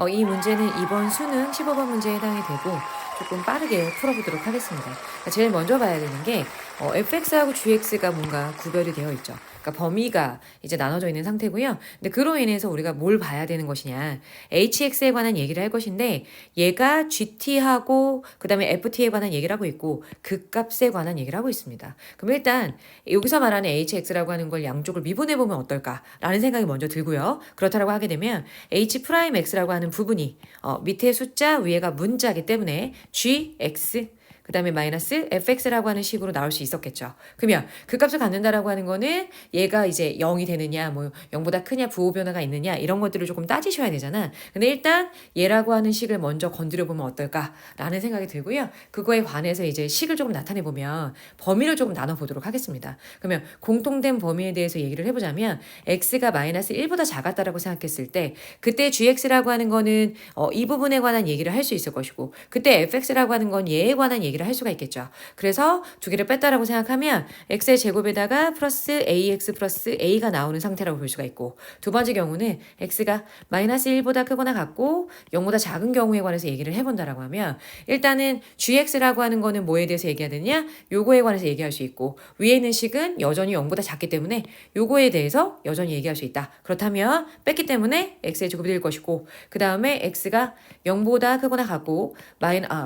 이 문제는 이번 수능 15번 문제에 해당이 되고 조금 빠르게 풀어보도록 하겠습니다. 제일 먼저 봐야 되는 게 fx하고 gx가 뭔가 구별이 되어 있죠. 그러니까 범위가 이제 나눠져 있는 상태고요. 근데 그로 인해서 우리가 뭘 봐야 되는 것이냐. hx에 관한 얘기를 할 것인데 얘가 gt하고 그다음에 ft에 관한 얘기를 하고 있고 극값에 관한 얘기를 하고 있습니다. 그럼 일단 여기서 말하는 hx라고 하는 걸 양쪽을 미분해 보면 어떨까라는 생각이 먼저 들고요. 그렇다라고 하게 되면 h'x라고 하는 부분이 밑에 숫자 위에가 문자이기 때문에 gx 그 다음에 마이너스 fx라고 하는 식으로 나올 수 있었겠죠. 그러면 그 값을 갖는다라고 하는 거는 얘가 이제 0이 되느냐, 뭐 0보다 크냐, 부호 변화가 있느냐 이런 것들을 조금 따지셔야 되잖아. 근데 일단 얘라고 하는 식을 먼저 건드려 보면 어떨까라는 생각이 들고요. 그거에 관해서 이제 식을 조금 나타내 보면 범위를 조금 나눠 보도록 하겠습니다. 그러면 공통된 범위에 대해서 얘기를 해보자면 x가 마이너스 1보다 작았다라고 생각했을 때 그때 gx라고 하는 거는 이 부분에 관한 얘기를 할 수 있을 것이고 그때 fx라고 하는 건 얘에 관한 얘기를 할 수가 있겠죠. 그래서 두 개를 뺐다라고 생각하면 x의 제곱에다가 플러스 ax 플러스 a가 나오는 상태라고 볼 수가 있고 두 번째 경우는 x가 마이너스 1보다 크거나 같고 0보다 작은 경우에 관해서 얘기를 해본다라고 하면 일단은 gx라고 하는 거는 뭐에 대해서 얘기해야 되냐? 요거에 관해서 얘기할 수 있고 위에 있는 식은 여전히 0보다 작기 때문에 요거에 대해서 여전히 얘기할 수 있다. 그렇다면 뺐기 때문에 x의 제곱이 될 것이고 그 다음에 x가 0보다 크거나 같고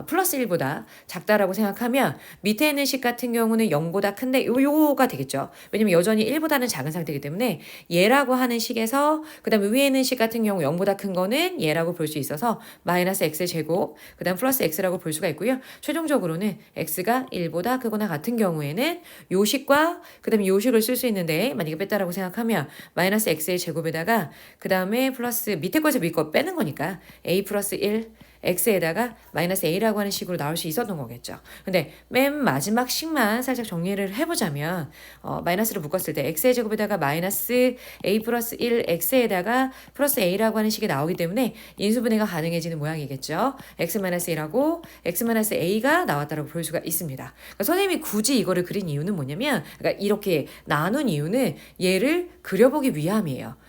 플러스 1보다 작다라고 생각하면 밑에 있는 식 같은 경우는 0보다 큰데 요거가 되겠죠. 왜냐면 여전히 1보다는 작은 상태이기 때문에 얘라고 하는 식에서 그 다음에 위에 있는 식 같은 경우 0보다 큰 거는 얘라고 볼 수 있어서 마이너스 x의 제곱 그 다음 플러스 x라고 볼 수가 있고요. 최종적으로는 x가 1보다 크거나 같은 경우에는 요 식과 그 다음에 요 식을 쓸 수 있는데 만약에 뺐다라고 생각하면 마이너스 x의 제곱에다가 그 다음에 플러스 밑에 거에서 밑에 거 빼는 거니까 a 플러스 1 x에다가 마이너스 a라고 하는 식으로 나올 수 있었던 거겠죠. 근데 맨 마지막 식만 살짝 정리를 해보자면 마이너스를 묶었을 때 x의 제곱에다가 마이너스 a 플러스 1 x에다가 플러스 a라고 하는 식이 나오기 때문에 인수분해가 가능해지는 모양이겠죠. x 마이너스 1하고 x 마이너스 a가 나왔다고 볼 수가 있습니다. 그러니까 선생님이 굳이 이거를 그린 이유는 뭐냐면 그러니까 이렇게 나눈 이유는 얘를 그려보기 위함이에요.